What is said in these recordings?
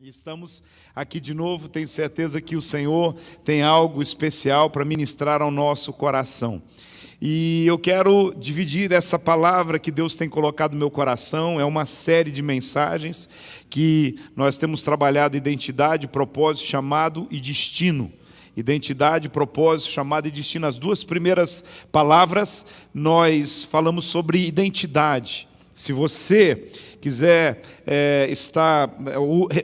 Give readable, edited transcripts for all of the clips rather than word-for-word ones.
Estamos aqui de novo, tenho certeza que o Senhor tem algo especial para ministrar ao nosso coração. E eu quero dividir essa palavra que Deus tem colocado no meu coração. É uma série de mensagens que nós temos trabalhado: identidade, propósito, chamado e destino. Identidade, propósito, chamado e destino. As duas primeiras palavras nós falamos sobre identidade. Se você quiser estar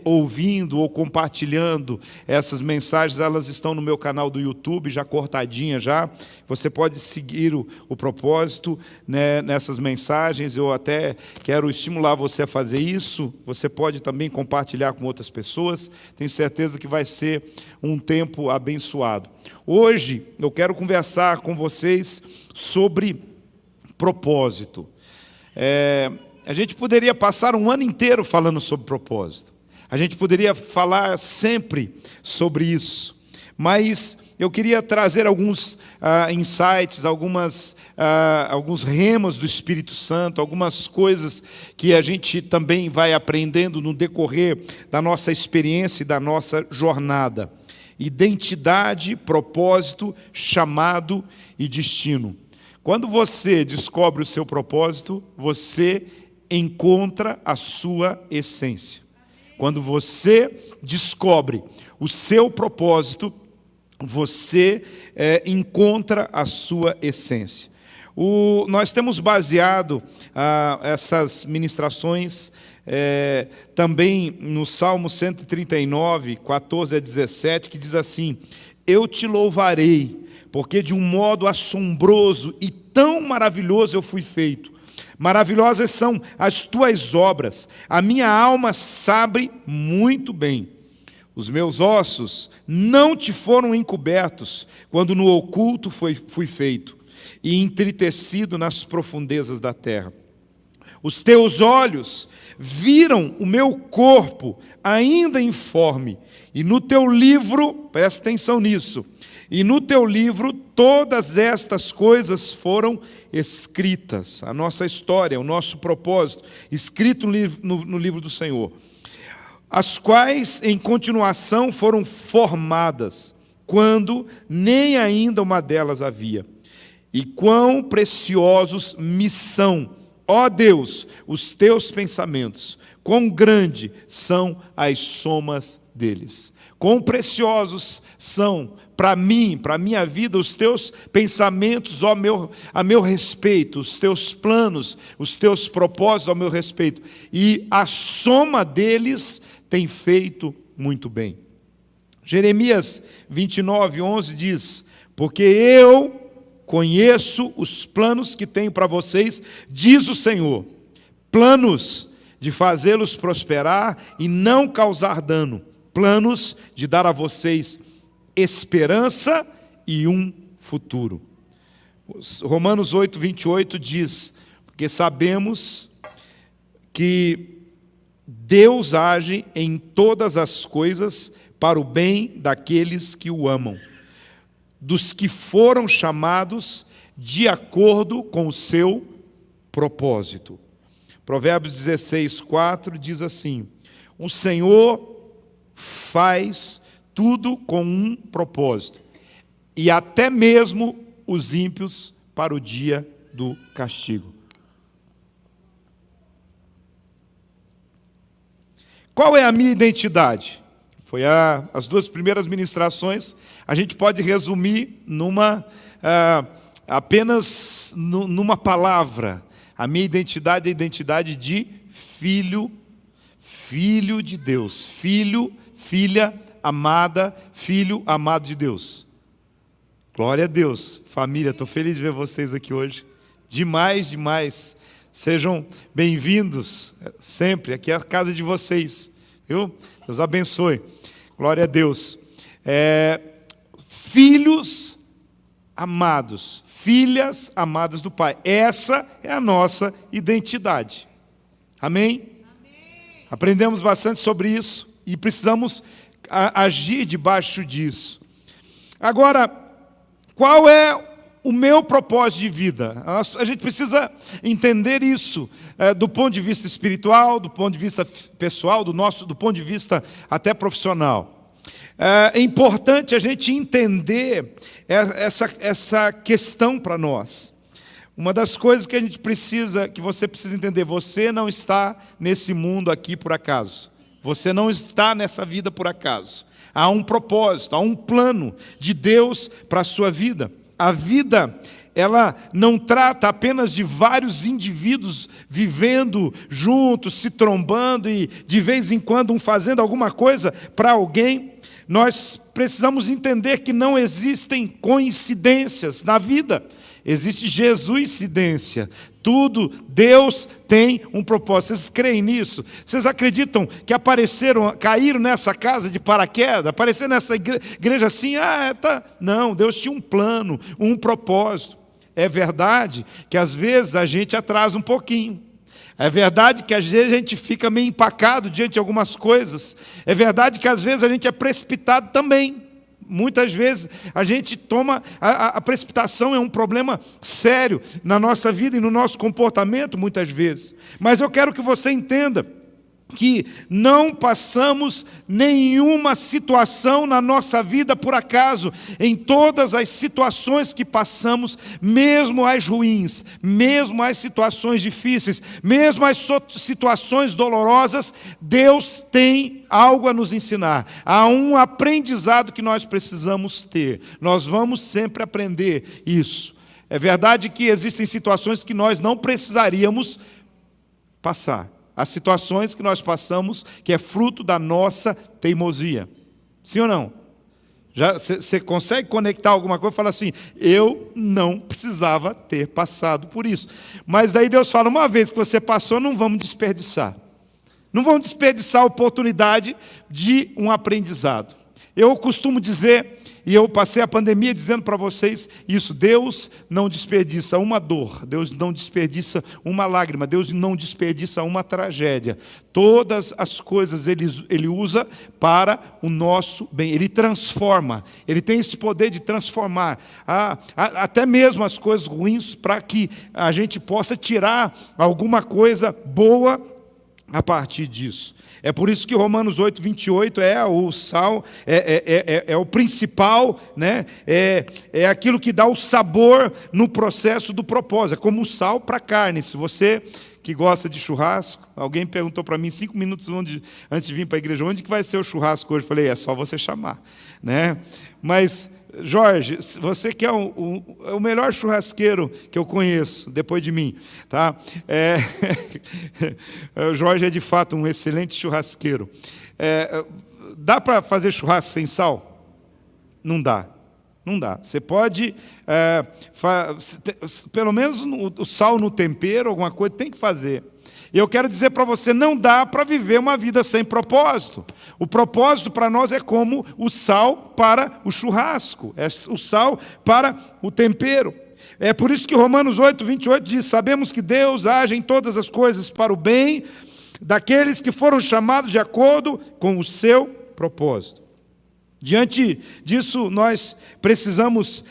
ouvindo ou compartilhando essas mensagens, elas estão no meu canal do YouTube, já cortadinha já. Você pode seguir o propósito, né, nessas mensagens. Eu até quero estimular você a fazer isso. Você pode também compartilhar com outras pessoas. Tenho certeza que vai ser um tempo abençoado. Hoje eu quero conversar com vocês sobre propósito. A gente poderia passar um ano inteiro falando sobre propósito. A gente poderia falar sempre sobre isso. Mas eu queria trazer alguns insights, alguns remos do Espírito Santo, algumas coisas que a gente também vai aprendendo no decorrer da nossa experiência e da nossa jornada. Identidade, propósito, chamado e destino. Quando você descobre o seu propósito, você encontra a sua essência. Quando você descobre o seu propósito, você encontra a sua essência. Nós temos baseado essas ministrações também no Salmo 139, 14 a 17, que diz assim: eu te louvarei, porque de um modo assombroso e tão maravilhoso eu fui feito. Maravilhosas são as tuas obras, a minha alma sabe muito bem. Os meus ossos não te foram encobertos, quando no oculto fui feito, e entritecido nas profundezas da terra. Os teus olhos viram o meu corpo ainda informe, e no teu livro, presta atenção nisso, e no teu livro todas estas coisas foram escritas. A nossa história, o nosso propósito, escrito no livro do Senhor. As quais em continuação foram formadas, quando nem ainda uma delas havia. E quão preciosos me são, ó Deus, os teus pensamentos, quão grande são as somas deles. Quão preciosos são para mim, para a minha vida, os teus pensamentos a meu respeito, os teus planos, os teus propósitos ao meu respeito. E a soma deles tem feito muito bem. Jeremias 29, 11 diz: porque eu conheço os planos que tenho para vocês, diz o Senhor, planos de fazê-los prosperar e não causar dano, planos de dar a vocês esperança e um futuro. Romanos 8, 28 diz: porque sabemos que Deus age em todas as coisas para o bem daqueles que o amam, dos que foram chamados de acordo com o seu propósito. Provérbios 16, 4 diz assim: o Senhor faz tudo com um propósito, e até mesmo os ímpios para o dia do castigo. Qual é a minha identidade? Foi as duas primeiras ministrações. A gente pode resumir apenas numa palavra. A minha identidade é a identidade de filho de Deus, filha amada, filho amado de Deus. Glória a Deus. Família, estou feliz de ver vocês aqui hoje. Demais, demais. Sejam bem-vindos sempre. Aqui é a casa de vocês. Viu? Deus abençoe. Glória a Deus. Filhos amados, filhas amadas do Pai. Essa é a nossa identidade. Amém? Aprendemos bastante sobre isso e precisamos agir debaixo disso. Agora, qual é o meu propósito de vida. A gente precisa entender isso do ponto de vista espiritual, do ponto de vista pessoal, do ponto de vista até profissional. É importante a gente entender essa questão para nós. Uma das coisas que que você precisa entender, você não está nesse mundo aqui por acaso. Você não está nessa vida por acaso. Há um propósito, há um plano de Deus para a sua vida. A vida, ela não trata apenas de vários indivíduos vivendo juntos, se trombando e de vez em quando um fazendo alguma coisa para alguém. Nós precisamos entender que não existem coincidências na vida. Existe Jesuicidência. Tudo, Deus tem um propósito. Vocês creem nisso? Vocês acreditam que caíram nessa casa de paraquedas? Apareceram nessa igreja assim? Não, Deus tinha um plano, um propósito. É verdade que às vezes a gente atrasa um pouquinho. É verdade que às vezes a gente fica meio empacado diante de algumas coisas. É verdade que às vezes a gente é precipitado também. Muitas vezes a gente toma, a precipitação é um problema sério na nossa vida e no nosso comportamento, muitas vezes. Mas eu quero que você entenda que não passamos nenhuma situação na nossa vida por acaso. Em todas as situações que passamos, mesmo as ruins, mesmo as situações difíceis, mesmo as situações dolorosas, Deus tem algo a nos ensinar. Há um aprendizado que nós precisamos ter. Nós vamos sempre aprender isso. É verdade que existem situações que nós não precisaríamos passar. As situações que nós passamos, que é fruto da nossa teimosia. Sim ou não? Você consegue conectar alguma coisa e falar assim, eu não precisava ter passado por isso. Mas daí Deus fala, uma vez que você passou, não vamos desperdiçar. Não vamos desperdiçar a oportunidade de um aprendizado. Eu costumo dizer, e eu passei a pandemia dizendo para vocês isso, Deus não desperdiça uma dor, Deus não desperdiça uma lágrima, Deus não desperdiça uma tragédia. Todas as coisas Ele usa para o nosso bem, Ele transforma, Ele tem esse poder de transformar, até mesmo as coisas ruins, para que a gente possa tirar alguma coisa boa a partir disso. É por isso que Romanos 8, 28 é o sal, é o principal, né? É aquilo que dá o sabor no processo do propósito, é como o sal para a carne. Se você que gosta de churrasco, alguém perguntou para mim 5 minutos antes de vir para a igreja, onde que vai ser o churrasco hoje? Eu falei, é só você chamar, né? Mas Jorge, você que é o melhor churrasqueiro que eu conheço, depois de mim, tá? O Jorge é de fato um excelente churrasqueiro. Dá para fazer churrasco sem sal? Não dá. Não dá. Você pode, pelo menos o sal no tempero, alguma coisa, tem que fazer. E eu quero dizer para você, não dá para viver uma vida sem propósito. O propósito para nós é como o sal para o churrasco, é o sal para o tempero. É por isso que Romanos 8, 28 diz, sabemos que Deus age em todas as coisas para o bem daqueles que foram chamados de acordo com o seu propósito. Diante disso, nós precisamos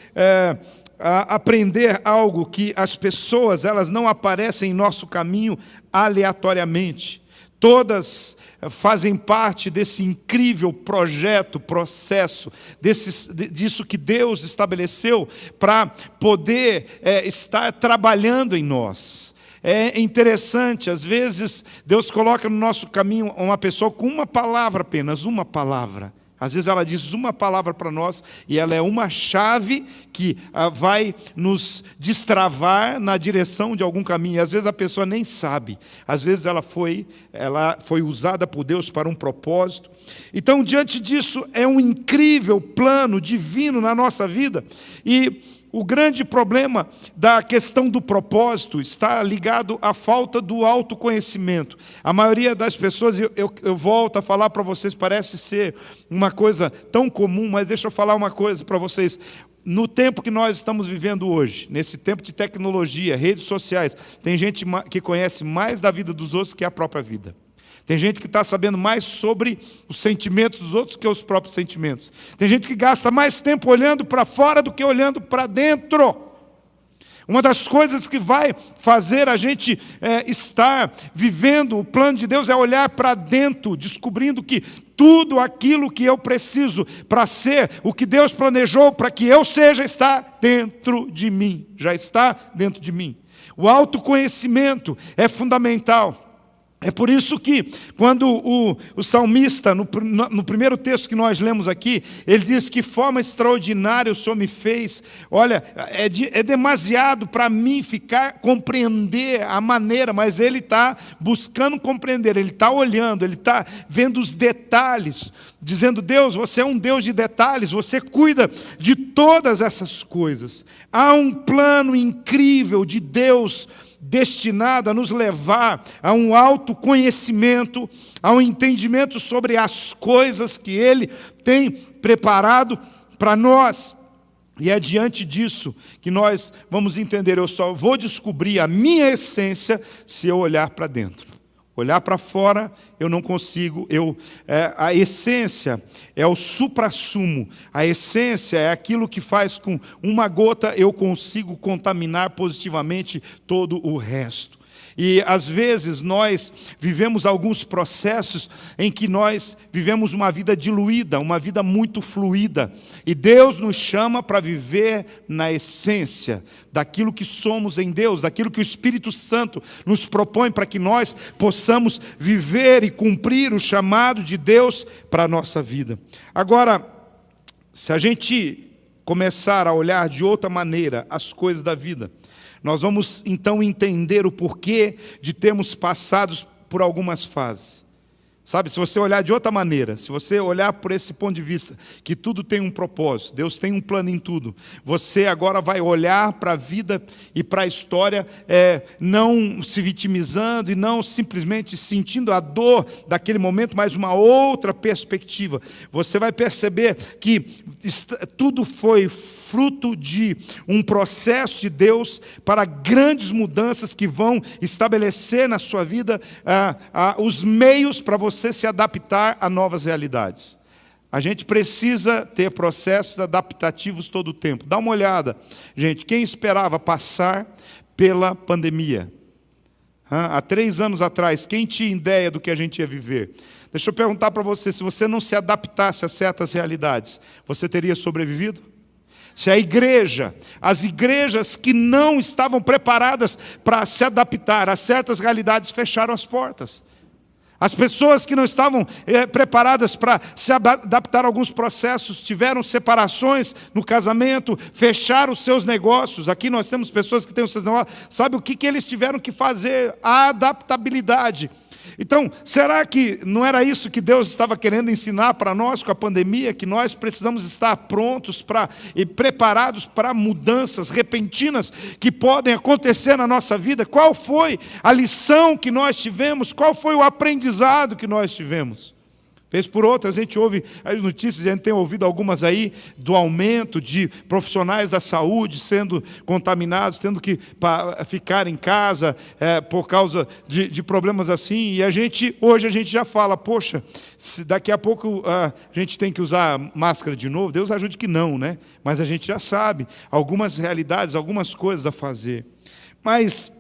aprender algo, que as pessoas, elas não aparecem em nosso caminho aleatoriamente. Todas fazem parte desse incrível processo, disso que Deus estabeleceu para poder estar trabalhando em nós. É interessante, às vezes, Deus coloca no nosso caminho uma pessoa com uma palavra apenas, uma palavra. Às vezes ela diz uma palavra para nós e ela é uma chave que vai nos destravar na direção de algum caminho. E às vezes a pessoa nem sabe. Às vezes ela foi usada por Deus para um propósito. Então, diante disso, é um incrível plano divino na nossa vida. E o grande problema da questão do propósito está ligado à falta do autoconhecimento. A maioria das pessoas, eu volto a falar para vocês, parece ser uma coisa tão comum, mas deixa eu falar uma coisa para vocês. No tempo que nós estamos vivendo hoje, nesse tempo de tecnologia, redes sociais, tem gente que conhece mais da vida dos outros que a própria vida. Tem gente que está sabendo mais sobre os sentimentos dos outros que os próprios sentimentos. Tem gente que gasta mais tempo olhando para fora do que olhando para dentro. Uma das coisas que vai fazer a gente estar vivendo o plano de Deus é olhar para dentro, descobrindo que tudo aquilo que eu preciso para ser o que Deus planejou para que eu seja, está dentro de mim. Já está dentro de mim. O autoconhecimento é fundamental. É por isso que, quando o salmista, no primeiro texto que nós lemos aqui, ele diz que forma extraordinária o Senhor me fez. Olha, é demasiado para mim compreender a maneira, mas ele está buscando compreender, ele está olhando, ele está vendo os detalhes, dizendo: Deus, você é um Deus de detalhes, você cuida de todas essas coisas. Há um plano incrível de Deus destinado a nos levar a um autoconhecimento, a um entendimento sobre as coisas que Ele tem preparado para nós. E é diante disso que nós vamos entender: eu só vou descobrir a minha essência se eu olhar para dentro. Olhar para fora, eu não consigo. A essência é o suprassumo. A essência é aquilo que faz com uma gota eu consigo contaminar positivamente todo o resto. E às vezes nós vivemos alguns processos em que nós vivemos uma vida diluída, uma vida muito fluida. E Deus nos chama para viver na essência daquilo que somos em Deus, daquilo que o Espírito Santo nos propõe para que nós possamos viver e cumprir o chamado de Deus para a nossa vida. Agora, se a gente começar a olhar de outra maneira as coisas da vida, nós vamos então entender o porquê de termos passado por algumas fases. Sabe, se você olhar de outra maneira, se você olhar por esse ponto de vista, que tudo tem um propósito, Deus tem um plano em tudo, você agora vai olhar para a vida e para a história, não se vitimizando e não simplesmente sentindo a dor daquele momento, mas uma outra perspectiva. Você vai perceber que tudo foi fruto de um processo de Deus para grandes mudanças que vão estabelecer na sua vida os meios para você se adaptar a novas realidades. A gente precisa ter processos adaptativos todo o tempo. Dá uma olhada, gente, quem esperava passar pela pandemia? Há 3 anos atrás, quem tinha ideia do que a gente ia viver? Deixa eu perguntar para você, se você não se adaptasse a certas realidades, você teria sobrevivido? Se a igreja, as igrejas que não estavam preparadas para se adaptar a certas realidades, fecharam as portas. As pessoas que não estavam preparadas para se adaptar a alguns processos, tiveram separações no casamento, fecharam os seus negócios. Aqui nós temos pessoas que têm os seus negócios. Sabe o que eles tiveram que fazer? A adaptabilidade. Então, será que não era isso que Deus estava querendo ensinar para nós com a pandemia? Que nós precisamos estar prontos e preparados para mudanças repentinas que podem acontecer na nossa vida? Qual foi a lição que nós tivemos? Qual foi o aprendizado que nós tivemos? Vez por outra, a gente ouve as notícias, a gente tem ouvido algumas aí, do aumento de profissionais da saúde sendo contaminados, tendo que ficar em casa por causa de problemas assim. E hoje a gente já fala: poxa, se daqui a pouco a gente tem que usar máscara de novo, Deus ajude que não, né? Mas a gente já sabe algumas realidades, algumas coisas a fazer. Mas,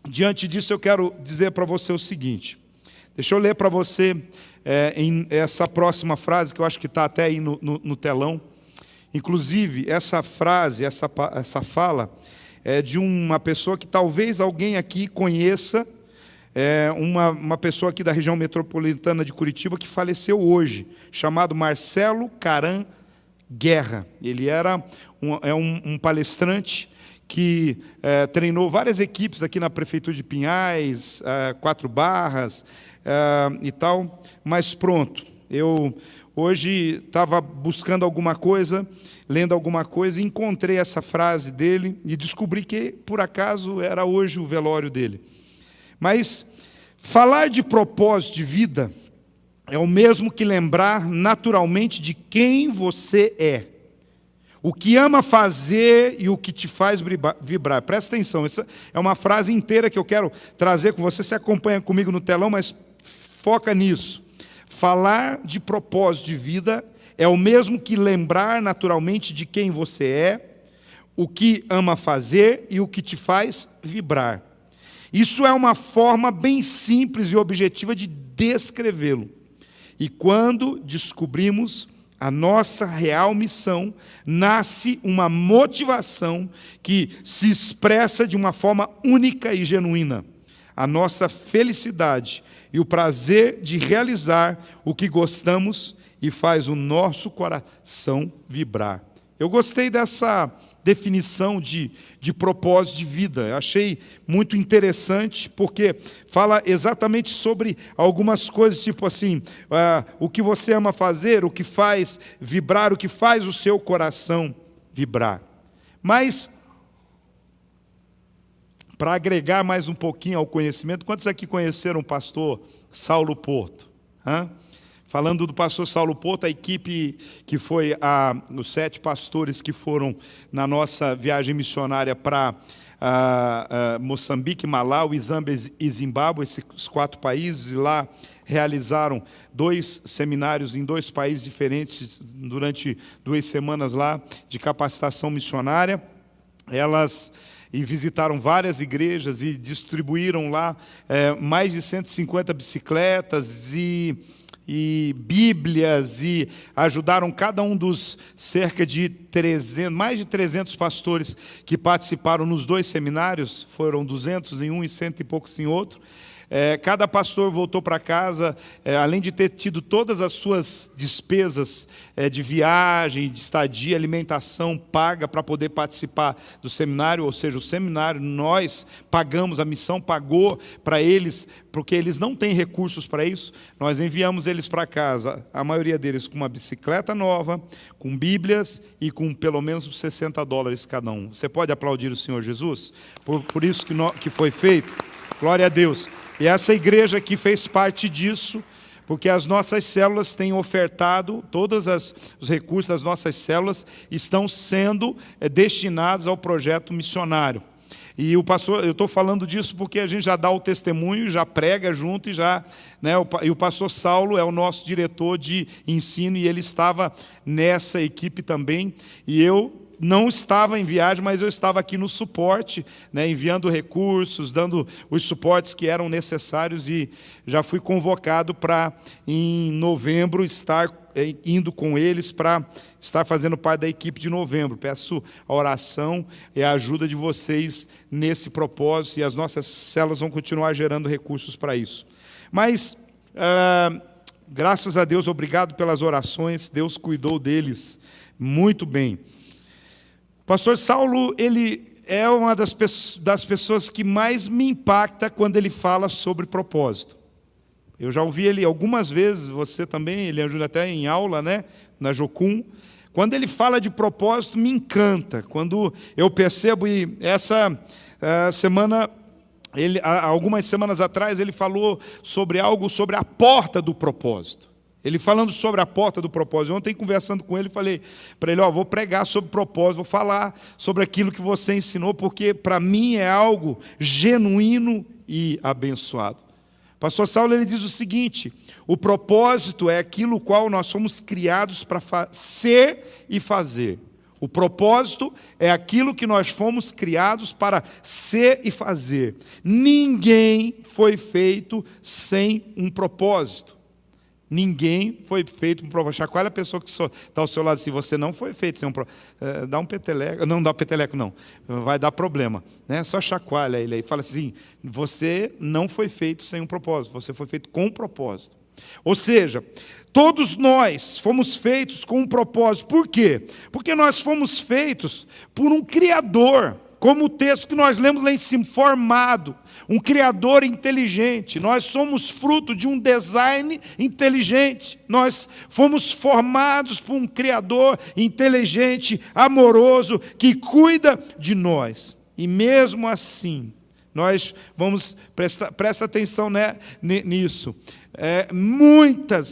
diante disso, eu quero dizer para você o seguinte. Deixa eu ler para você em essa próxima frase, que eu acho que está até aí no telão. Inclusive, essa frase, essa fala, é de uma pessoa que talvez alguém aqui conheça, uma pessoa aqui da região metropolitana de Curitiba, que faleceu hoje, chamado Marcelo Caran Guerra. Ele era um palestrante que treinou várias equipes aqui na Prefeitura de Pinhais, 4 Barras e tal, mas pronto, eu hoje estava buscando alguma coisa, lendo alguma coisa, e encontrei essa frase dele e descobri que, por acaso, era hoje o velório dele. Mas falar de propósito de vida é o mesmo que lembrar naturalmente de quem você é. O que ama fazer e o que te faz vibrar. Presta atenção, essa é uma frase inteira que eu quero trazer com você. Você acompanha comigo no telão, mas foca nisso. Falar de propósito de vida é o mesmo que lembrar naturalmente de quem você é. o que ama fazer e o que te faz vibrar. Isso é uma forma bem simples e objetiva de descrevê-lo. E quando descobrimos a nossa real missão, nasce uma motivação que se expressa de uma forma única e genuína. A nossa felicidade e o prazer de realizar o que gostamos e faz o nosso coração vibrar. Eu gostei dessa definição de propósito de vida. Eu achei muito interessante, porque fala exatamente sobre algumas coisas, tipo assim, o que você ama fazer, o que faz vibrar, o que faz o seu coração vibrar. Mas, para agregar mais um pouquinho ao conhecimento, quantos aqui conheceram o pastor Saulo Porto? Falando do pastor Saulo Porto, a equipe que foi os 7 pastores que foram na nossa viagem missionária para Moçambique, Malawi, Zâmbia e Zimbábue, esses 4 países, e lá realizaram 2 seminários em 2 países diferentes durante 2 semanas lá de capacitação missionária. Elas visitaram várias igrejas e distribuíram lá mais de 150 bicicletas e Bíblias, e ajudaram cada um dos cerca de mais de 300 pastores que participaram nos 2 seminários, foram 200 em um e 100 e poucos em outro. Cada pastor voltou para casa, além de ter tido todas as suas despesas de viagem, de estadia, alimentação paga para poder participar do seminário, ou seja, o seminário nós pagamos, a missão pagou para eles, porque eles não têm recursos para isso. Nós enviamos eles para casa, a maioria deles com uma bicicleta nova, com Bíblias e com pelo menos $60 cada um. Você pode aplaudir o Senhor Jesus por isso que foi feito? Glória a Deus. E essa igreja aqui fez parte disso, porque as nossas células têm ofertado, todos os recursos das nossas células estão sendo destinados ao projeto missionário. E o pastor, eu estou falando disso porque a gente já dá o testemunho, já prega junto e o pastor Saulo é o nosso diretor de ensino e ele estava nessa equipe também. E eu não estava em viagem, mas eu estava aqui no suporte, enviando recursos, dando os suportes que eram necessários, e já fui convocado para, em novembro, estar indo com eles para estar fazendo parte da equipe de novembro. Peço a oração e a ajuda de vocês nesse propósito, e as nossas células vão continuar gerando recursos para isso. Mas, graças a Deus, obrigado pelas orações, Deus cuidou deles muito bem. O pastor Saulo, ele é uma das pessoas que mais me impacta quando ele fala sobre propósito. Eu já ouvi ele algumas vezes, você também, ele ajuda até em aula, na Jocum. Quando ele fala de propósito, me encanta. Quando eu percebo, e essa semana, algumas semanas atrás, ele falou sobre a porta do propósito. Ele falando sobre a porta do propósito. Ontem, conversando com ele, falei para ele, vou pregar sobre propósito, vou falar sobre aquilo que você ensinou, porque para mim é algo genuíno e abençoado. Pastor Saulo, ele diz o seguinte: o propósito é aquilo qual nós fomos criados para ser e fazer. O propósito é aquilo que nós fomos criados para ser e fazer. Ninguém foi feito sem um propósito. Ninguém foi feito com um propósito. Chacoalha a pessoa que está ao seu lado assim, você não foi feito sem um propósito. Dá um peteleco. Não dá peteleco, não. Vai dar problema. Só chacoalha ele aí. Fala assim, você não foi feito sem um propósito. Você foi feito com um propósito. Ou seja, todos nós fomos feitos com um propósito. Por quê? Porque nós fomos feitos por um Criador. Como o texto que nós lemos lá em cima, formado, um Criador inteligente. Nós somos fruto de um design inteligente. Nós fomos formados por um Criador inteligente, amoroso, que cuida de nós. E mesmo assim, nós vamos, presta atenção nisso.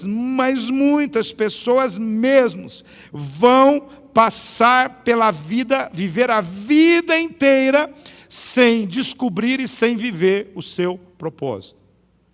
Mas muitas pessoas mesmo vão passar pela vida, viver a vida inteira sem descobrir e sem viver o seu propósito.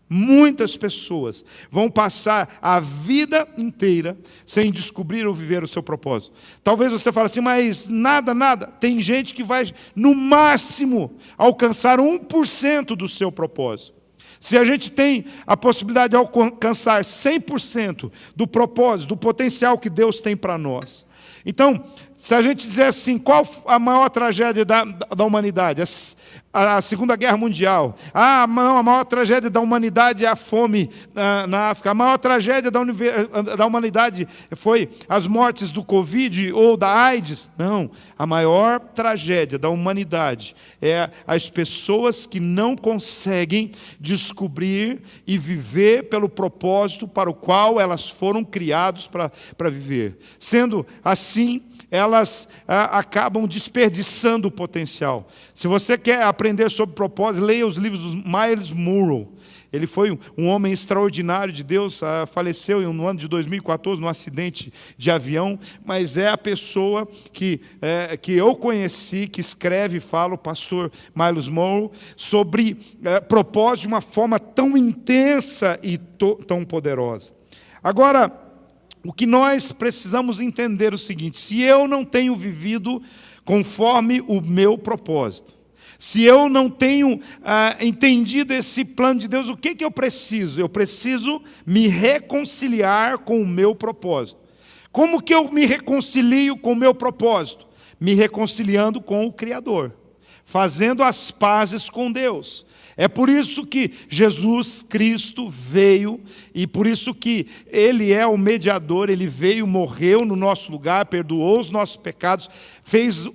Muitas pessoas vão passar a vida inteira sem descobrir ou viver o seu propósito. Talvez você fale assim, mas nada. Tem gente que vai, no máximo, alcançar 1% do seu propósito. Se a gente tem a possibilidade de alcançar 100% do propósito, do potencial que Deus tem para nós. Então, se a gente dizer assim, qual a maior tragédia da humanidade? A Segunda Guerra Mundial. A maior tragédia da humanidade é a fome na África. A maior tragédia da humanidade foi as mortes do Covid ou da AIDS. Não, a maior tragédia da humanidade é as pessoas que não conseguem descobrir e viver pelo propósito para o qual elas foram criadas para viver. Sendo assim, elas acabam desperdiçando o potencial. Se você quer aprender sobre propósito, leia os livros do Myles Munroe. Ele foi um homem extraordinário de Deus, faleceu no ano de 2014 num acidente de avião, mas é a pessoa que eu conheci, que escreve e fala, o pastor Myles Munroe, sobre propósito de uma forma tão intensa e tão poderosa. Agora, o que nós precisamos entender é o seguinte: se eu não tenho vivido conforme o meu propósito, se eu não tenho entendido esse plano de Deus, o que eu preciso? Eu preciso me reconciliar com o meu propósito. Como que eu me reconcilio com o meu propósito? Me reconciliando com o Criador, fazendo as pazes com Deus. É por isso que Jesus Cristo veio, e por isso que Ele é o mediador, Ele veio, morreu no nosso lugar, perdoou os nossos pecados, fez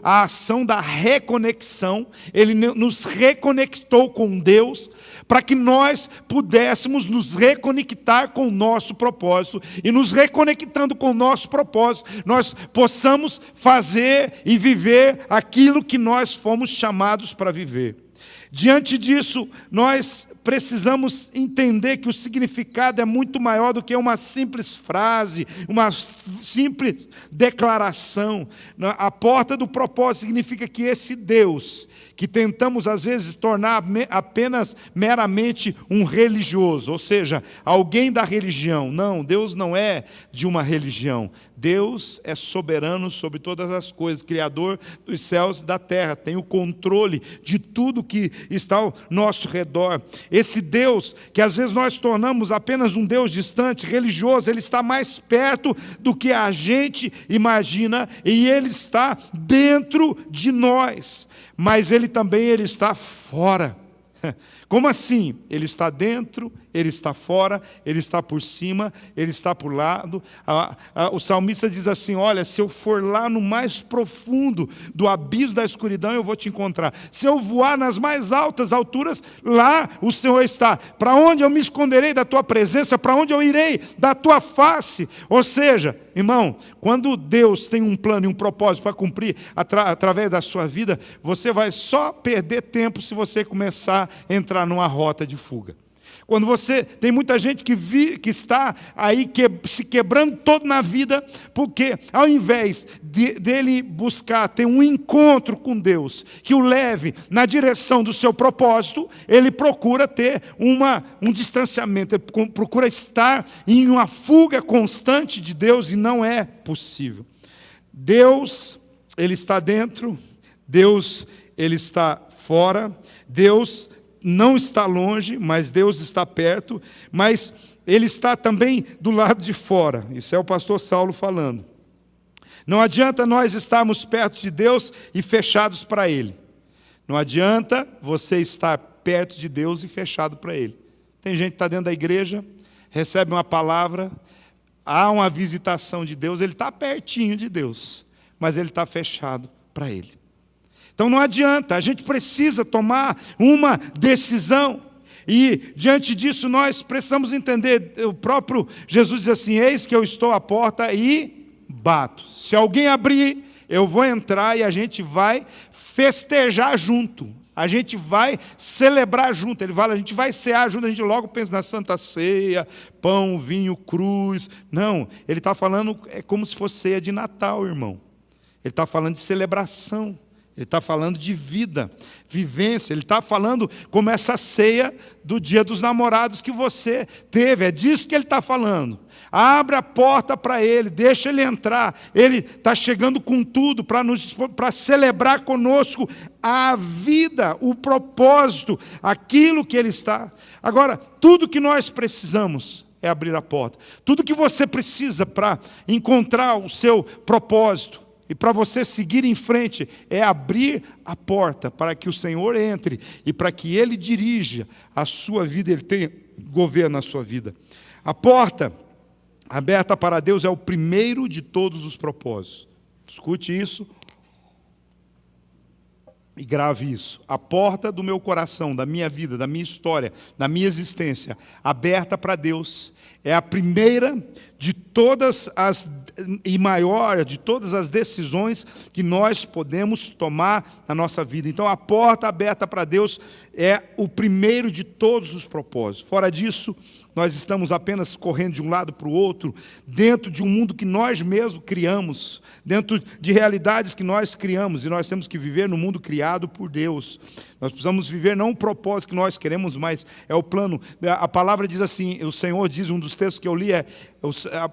a ação da reconexão, Ele nos reconectou com Deus, para que nós pudéssemos nos reconectar com o nosso propósito, e nos reconectando com o nosso propósito, nós possamos fazer e viver aquilo que nós fomos chamados para viver. Diante disso, nós precisamos entender que o significado é muito maior do que uma simples frase, uma simples declaração. A porta do propósito significa que esse Deus, que tentamos às vezes tornar apenas meramente um religioso, ou seja, alguém da religião. Não, Deus não é de uma religião. Deus é soberano sobre todas as coisas, Criador dos céus e da terra, tem o controle de tudo que está ao nosso redor. Esse Deus, que às vezes nós tornamos apenas um Deus distante, religioso, Ele está mais perto do que a gente imagina, e Ele está dentro de nós, mas Ele também está fora. Como assim? Ele está dentro, Ele está fora, Ele está por cima, Ele está por lado. O salmista diz assim, olha, se eu for lá no mais profundo do abismo da escuridão, eu vou te encontrar. Se eu voar nas mais altas alturas, lá o Senhor está. Para onde eu me esconderei da tua presença? Para onde eu irei da tua face? Ou seja, irmão, quando Deus tem um plano e um propósito para cumprir através da sua vida, você vai só perder tempo se você começar a entrar numa rota de fuga. Quando você, tem muita gente que está aí se quebrando todo na vida, porque ao invés dele buscar ter um encontro com Deus, que o leve na direção do seu propósito, ele procura ter um distanciamento, ele procura estar em uma fuga constante de Deus, e não é possível. Deus, Ele está dentro, Deus, Ele está fora, Deus não está longe, mas Deus está perto, mas Ele está também do lado de fora. Isso é o pastor Saulo falando. Não adianta nós estarmos perto de Deus e fechados para Ele. Não adianta você estar perto de Deus e fechado para Ele. Tem gente que está dentro da igreja, recebe uma palavra, há uma visitação de Deus, ele está pertinho de Deus, mas ele está fechado para Ele. Então não adianta, a gente precisa tomar uma decisão. E diante disso nós precisamos entender, o próprio Jesus diz assim, eis que eu estou à porta e bato. Se alguém abrir, eu vou entrar e a gente vai festejar junto. A gente vai celebrar junto. Ele fala, a gente vai cear junto, a gente logo pensa na Santa Ceia, pão, vinho, cruz. Não, ele está falando, é como se fosse ceia de Natal, irmão. Ele está falando de celebração. Ele está falando de vida, vivência. Ele está falando como essa ceia do Dia dos Namorados que você teve. É disso que ele está falando. Abre a porta para ele, deixa ele entrar. Ele está chegando com tudo para celebrar conosco a vida, o propósito, aquilo que ele está. Agora, tudo que nós precisamos é abrir a porta. Tudo que você precisa para encontrar o seu propósito e para você seguir em frente é abrir a porta para que o Senhor entre e para que Ele dirija a sua vida, Ele tenha governo na sua vida. A porta aberta para Deus é o primeiro de todos os propósitos. Escute isso e grave isso. A porta do meu coração, da minha vida, da minha história, da minha existência, aberta para Deus, é a primeira de todas as e maior de todas as decisões que nós podemos tomar na nossa vida. Então, a porta aberta para Deus é o primeiro de todos os propósitos. Fora disso, nós estamos apenas correndo de um lado para o outro, dentro de um mundo que nós mesmos criamos, dentro de realidades que nós criamos, e nós temos que viver no mundo criado por Deus. Nós precisamos viver não o propósito que nós queremos, mas é o plano. A palavra diz assim, o Senhor diz, um dos textos que eu li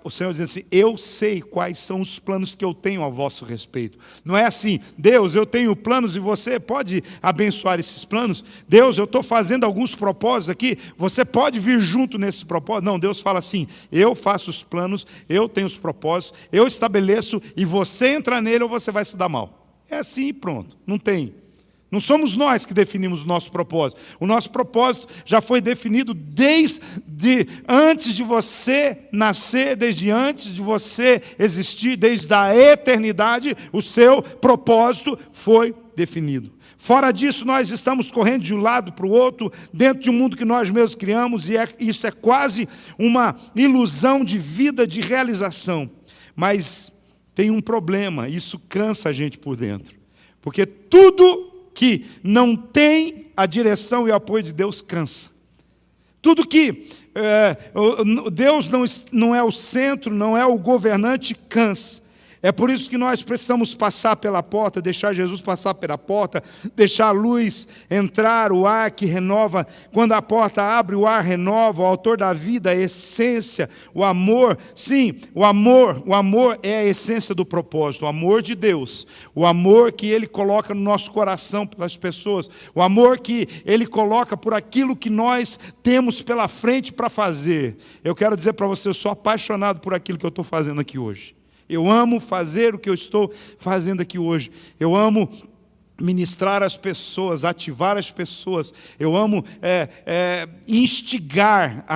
o Senhor diz assim: eu sei quais são os planos que eu tenho a vosso respeito. Não é assim, Deus, eu tenho planos e você pode abençoar esses planos. Deus, eu estou fazendo alguns propósitos aqui, você pode vir junto nesse propósito. Não, Deus fala assim: eu faço os planos, eu tenho os propósitos, eu estabeleço e você entra nele ou você vai se dar mal. É assim e pronto, não tem. Não somos nós que definimos o nosso propósito. O nosso propósito já foi definido desde antes de você nascer, desde antes de você existir, desde a eternidade, o seu propósito foi definido. Fora disso, nós estamos correndo de um lado para o outro, dentro de um mundo que nós mesmos criamos, e isso é quase uma ilusão de vida, de realização. Mas tem um problema, isso cansa a gente por dentro. Porque tudo que não tem a direção e o apoio de Deus cansa. Tudo que Deus não é o centro, não é o governante, cansa. É por isso que nós precisamos passar pela porta, deixar Jesus passar pela porta, deixar a luz entrar, o ar que renova. Quando a porta abre, o ar renova, o autor da vida, a essência, o amor. Sim, o amor é a essência do propósito, o amor de Deus, o amor que Ele coloca no nosso coração pelas pessoas, o amor que Ele coloca por aquilo que nós temos pela frente para fazer. Eu quero dizer para você, eu sou apaixonado por aquilo que eu estou fazendo aqui hoje. Eu amo fazer o que eu estou fazendo aqui hoje. Eu amo ministrar as pessoas, ativar as pessoas. Eu amo instigar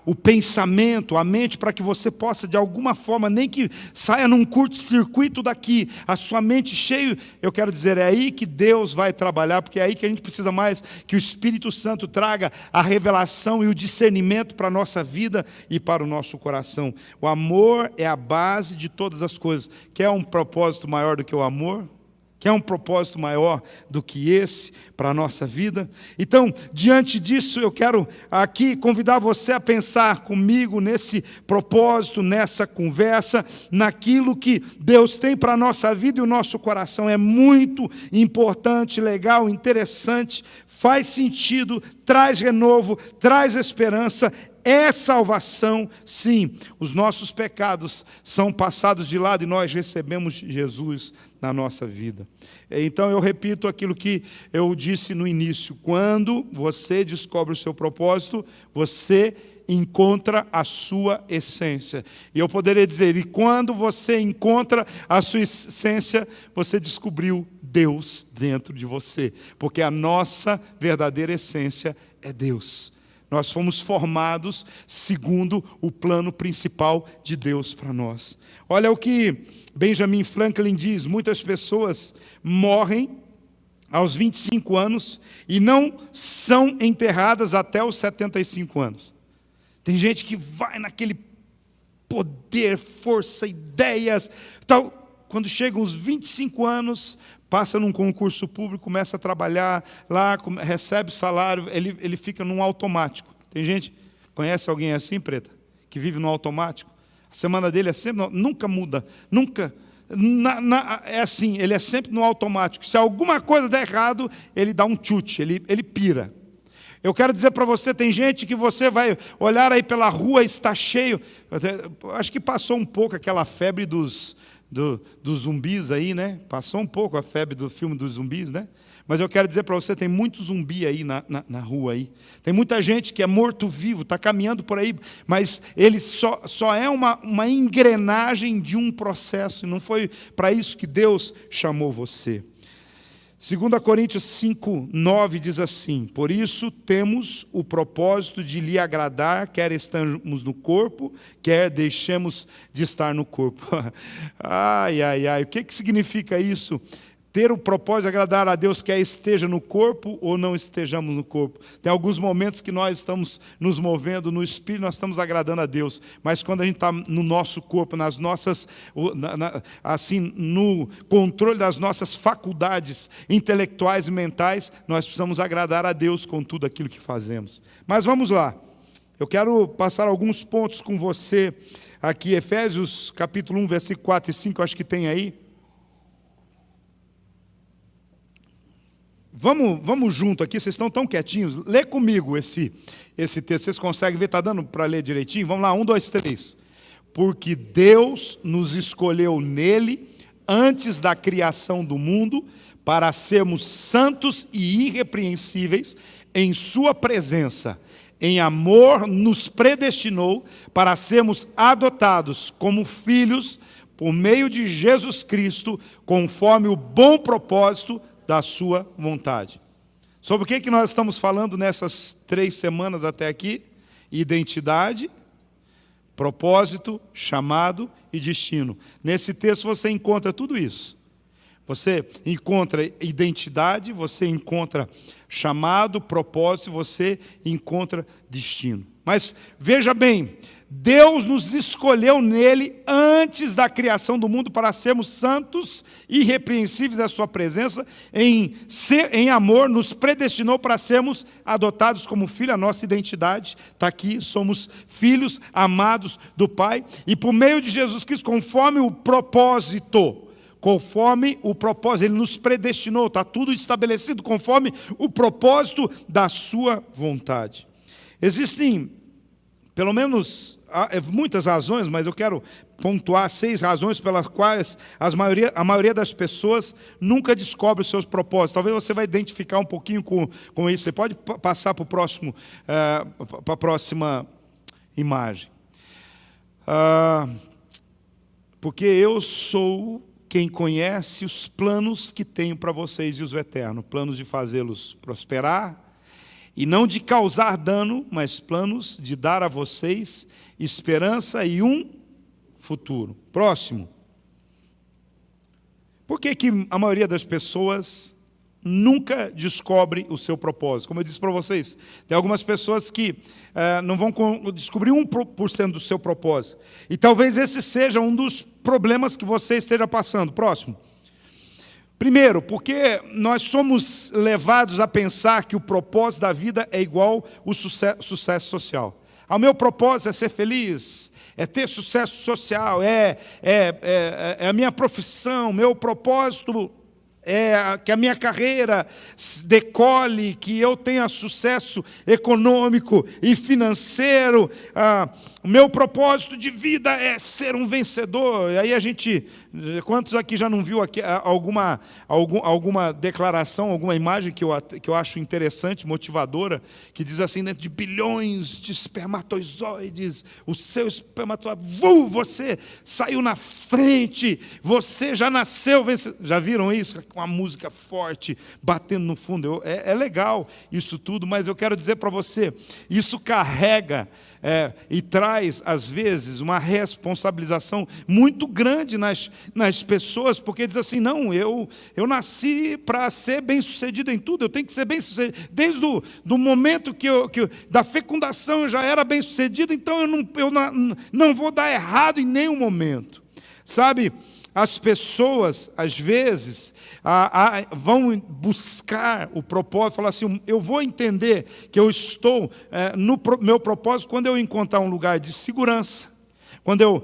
o pensamento, a mente, para que você possa, de alguma forma, nem que saia num curto-circuito daqui, a sua mente cheia. Eu quero dizer, é aí que Deus vai trabalhar, porque é aí que a gente precisa mais que o Espírito Santo traga a revelação e o discernimento para a nossa vida e para o nosso coração. O amor é a base de todas as coisas. Quer um propósito maior do que o amor? Quer um propósito maior do que esse para a nossa vida? Então, diante disso, eu quero aqui convidar você a pensar comigo nesse propósito, nessa conversa, naquilo que Deus tem para a nossa vida e o nosso coração. É muito importante, legal, interessante, faz sentido, traz renovo, traz esperança. É salvação, sim. Os nossos pecados são passados de lado e nós recebemos Jesus na nossa vida. Então eu repito aquilo que eu disse no início: quando você descobre o seu propósito, você encontra a sua essência. E eu poderia dizer, e quando você encontra a sua essência, você descobriu Deus dentro de você, porque a nossa verdadeira essência é Deus. Nós fomos formados segundo o plano principal de Deus para nós. Olha o que Benjamin Franklin diz: muitas pessoas morrem aos 25 anos e não são enterradas até os 75 anos. Tem gente que vai naquele poder, força, ideias, tal. Quando chegam os 25 anos, passa num concurso público, começa a trabalhar lá, recebe salário, ele fica num automático. Tem gente, conhece alguém assim, Preta? Que vive no automático? A semana dele é sempre, nunca muda, nunca é assim, ele é sempre no automático. Se alguma coisa der errado, ele dá um chute, ele pira. Eu quero dizer para você, tem gente que você vai olhar aí pela rua, está cheio. Acho que passou um pouco aquela febre dos zumbis aí, né? Passou um pouco a febre do filme dos zumbis, né? Mas eu quero dizer para você, tem muito zumbi aí na rua aí. Tem muita gente que é morto-vivo, está caminhando por aí, mas ele só é uma engrenagem de um processo, e não foi para isso que Deus chamou você. 2 Coríntios 5, 9 diz assim: por isso temos o propósito de lhe agradar, quer estamos no corpo, quer deixemos de estar no corpo. Ai, o que significa isso? Ter o propósito de agradar a Deus, quer esteja no corpo ou não estejamos no corpo. Tem alguns momentos que nós estamos nos movendo no Espírito, nós estamos agradando a Deus. Mas quando a gente está no nosso corpo, nas nossas, assim, no controle das nossas faculdades intelectuais e mentais, nós precisamos agradar a Deus com tudo aquilo que fazemos. Mas vamos lá. Eu quero passar alguns pontos com você aqui. Efésios capítulo 1, versículo 4 e 5, acho que tem aí. Vamos junto aqui, vocês estão tão quietinhos. Lê comigo esse texto, vocês conseguem ver? Está dando para ler direitinho? Vamos lá, 1, 2, 3. Porque Deus nos escolheu nele, antes da criação do mundo, para sermos santos e irrepreensíveis em sua presença. Em amor nos predestinou para sermos adotados como filhos por meio de Jesus Cristo, conforme o bom propósito da sua vontade. Sobre o que nós estamos falando nessas 3 semanas até aqui? Identidade, propósito, chamado e destino. Nesse texto você encontra tudo isso. Você encontra identidade, você encontra chamado, propósito, você encontra destino. Mas veja bem, Deus nos escolheu nele antes da criação do mundo para sermos santos e irrepreensíveis na sua presença, em amor, nos predestinou para sermos adotados como filho. A nossa identidade está aqui, somos filhos amados do Pai, e por meio de Jesus Cristo, conforme o propósito, Ele nos predestinou, está tudo estabelecido conforme o propósito da sua vontade. Existem, pelo menos, muitas razões, mas eu quero pontuar 6 razões pelas quais a maioria das pessoas nunca descobre os seus propósitos. Talvez você vai identificar um pouquinho com isso. Você pode passar para a próxima imagem. Porque eu sou quem conhece os planos que tenho para vocês, diz o Eterno, planos de fazê-los prosperar, e não de causar dano, mas planos de dar a vocês esperança e um futuro. Próximo. Por que a maioria das pessoas nunca descobre o seu propósito? Como eu disse para vocês, tem algumas pessoas que não vão descobrir 1% do seu propósito. E talvez esse seja um dos problemas que você esteja passando. Próximo. Primeiro, porque nós somos levados a pensar que o propósito da vida é igual o sucesso social. O meu propósito é ser feliz, é ter sucesso social, é a minha profissão, meu propósito é que a minha carreira decole, que eu tenha sucesso econômico e financeiro. O meu propósito de vida é ser um vencedor. E aí quantos aqui já não viu aqui alguma declaração, alguma imagem que eu acho interessante, motivadora, que diz assim, dentro de bilhões de espermatozoides, o seu espermatozoide, você saiu na frente, você já nasceu vencedor. Já viram isso? Com uma música forte, batendo no fundo. É legal isso tudo, mas eu quero dizer para você, isso carrega e traz, às vezes, uma responsabilização muito grande nas pessoas, porque diz assim, não, eu nasci para ser bem-sucedido em tudo, eu tenho que ser bem-sucedido. Desde do momento da fecundação eu já era bem-sucedido, então eu não vou dar errado em nenhum momento. Sabe, as pessoas, às vezes, vão buscar o propósito, falar assim, eu vou entender que eu estou no meu propósito quando eu encontrar um lugar de segurança, Quando eu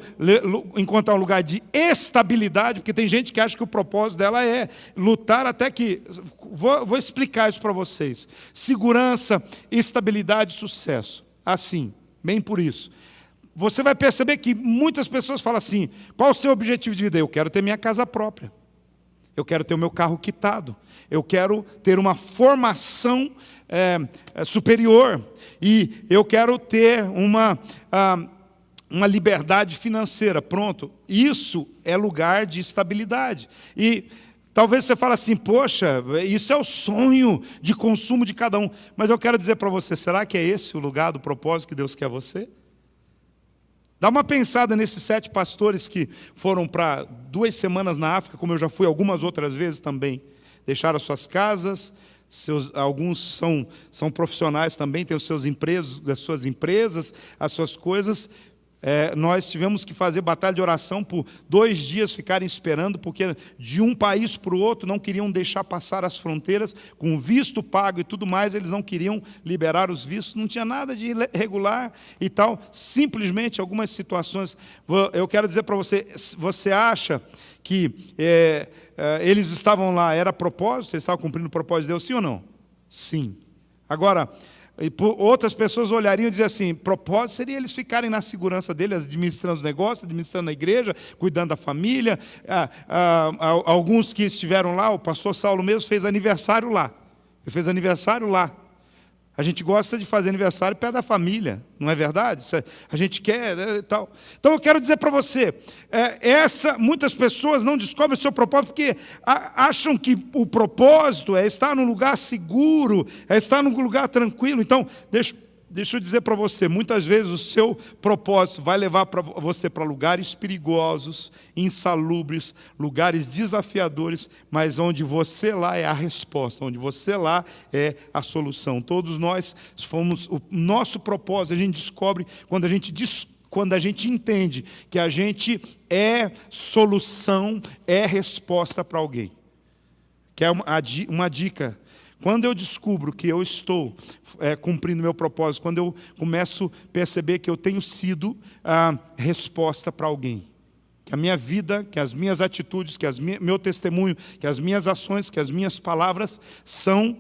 encontrar um lugar de estabilidade, porque tem gente que acha que o propósito dela é lutar até que... Vou explicar isso para vocês. Segurança, estabilidade, sucesso. Assim, bem por isso. Você vai perceber que muitas pessoas falam assim, qual o seu objetivo de vida? Eu quero ter minha casa própria. Eu quero ter o meu carro quitado. Eu quero ter uma formação superior. E eu quero ter uma liberdade financeira. Pronto. Isso é lugar de estabilidade. E talvez você fale assim, poxa, isso é o sonho de consumo de cada um. Mas eu quero dizer para você, será que é esse o lugar do propósito que Deus quer você? Dá uma pensada nesses 7 pastores que foram para 2 semanas na África, como eu já fui algumas outras vezes também. Deixaram as suas casas, alguns são profissionais também, têm os seus empregos, as suas empresas, as suas coisas. Nós tivemos que fazer batalha de oração por 2 dias, ficarem esperando, porque de um país para o outro não queriam deixar passar as fronteiras, com visto pago e tudo mais, eles não queriam liberar os vistos, não tinha nada de irregular e tal, simplesmente algumas situações. Eu quero dizer para você, você acha que eles estavam lá, era propósito, eles estavam cumprindo o propósito de Deus, sim ou não? Sim. Agora, outras pessoas olhariam e diziam assim, propósito seria eles ficarem na segurança deles, administrando os negócios, administrando a igreja, cuidando da família. Alguns que estiveram lá, o pastor Saulo mesmo fez aniversário lá. Ele fez aniversário lá. A gente gosta de fazer aniversário perto da família, não é verdade? A gente quer e tal. Então eu quero dizer para você, muitas pessoas não descobrem o seu propósito porque acham que o propósito é estar num lugar seguro, é estar num lugar tranquilo. Então, deixa eu dizer para você, muitas vezes o seu propósito vai levar você para lugares perigosos, insalubres, lugares desafiadores, mas onde você lá é a resposta, onde você lá é a solução. Todos nós fomos, o nosso propósito, a gente descobre quando a gente entende que a gente é solução, é resposta para alguém. Que é uma dica. Quando eu descubro que eu estou cumprindo meu propósito, quando eu começo a perceber que eu tenho sido a resposta para alguém, que a minha vida, que as minhas atitudes, que meu testemunho, que as minhas ações, que as minhas palavras são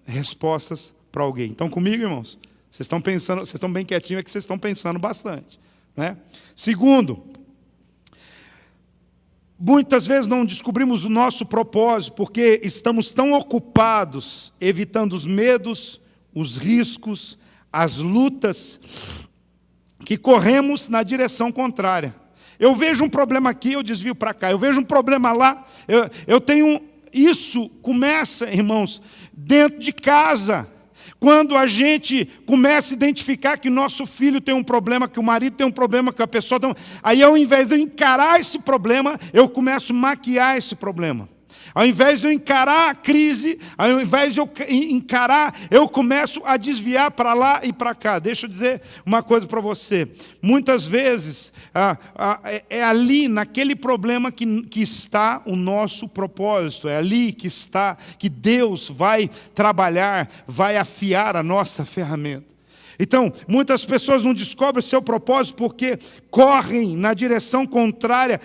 respostas para alguém. Estão comigo, irmãos? Vocês estão pensando, vocês estão bem quietinhos, é que vocês estão pensando bastante, né? Segundo, muitas vezes não descobrimos o nosso propósito porque estamos tão ocupados evitando os medos, os riscos, as lutas, que corremos na direção contrária. Eu vejo um problema aqui, eu desvio para cá. Eu vejo um problema lá, eu tenho... Isso começa, irmãos, dentro de casa. Quando a gente começa a identificar que nosso filho tem um problema, que o marido tem um problema, que a pessoa tem aí ao invés de eu encarar esse problema, eu começo a maquiar esse problema. Ao invés de eu encarar a crise, ao invés de eu encarar, eu começo a desviar para lá e para cá. Deixa eu dizer uma coisa para você. Muitas vezes, é ali, naquele problema que está o nosso propósito. É ali que está, que Deus vai trabalhar, vai afiar a nossa ferramenta. Então, muitas pessoas não descobrem o seu propósito porque correm na direção contrária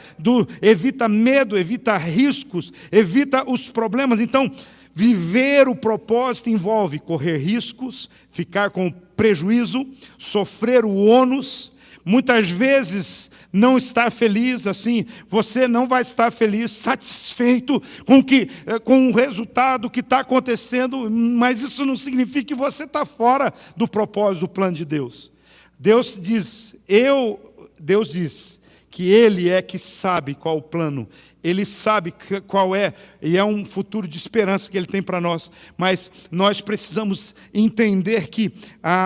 evita medo, evita riscos, evita os problemas. Então, viver o propósito envolve correr riscos, ficar com prejuízo, sofrer o ônus, muitas vezes não estar feliz, assim, você não vai estar feliz, satisfeito com o resultado que está acontecendo, mas isso não significa que você está fora do propósito, do plano de Deus. Deus diz que Ele é que sabe qual o plano, Ele sabe qual é, e é um futuro de esperança que Ele tem para nós, mas nós precisamos entender que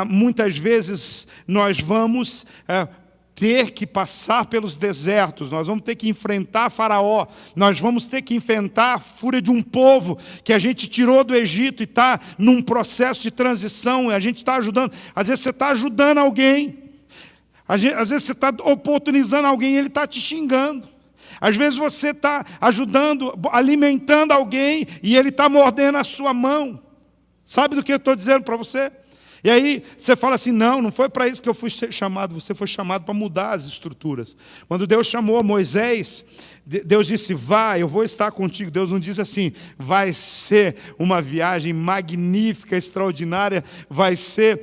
muitas vezes nós vamos ter que passar pelos desertos, nós vamos ter que enfrentar Faraó, nós vamos ter que enfrentar a fúria de um povo que a gente tirou do Egito e está num processo de transição, e a gente está ajudando, às vezes você está ajudando alguém, às vezes você está oportunizando alguém e ele está te xingando. Às vezes você está ajudando, alimentando alguém e ele está mordendo a sua mão. Sabe do que eu estou dizendo para você? E aí você fala assim, não foi para isso que eu fui chamado, você foi chamado para mudar as estruturas. Quando Deus chamou Moisés, Deus disse, vai, eu vou estar contigo. Deus não disse assim, vai ser uma viagem magnífica, extraordinária, vai ser,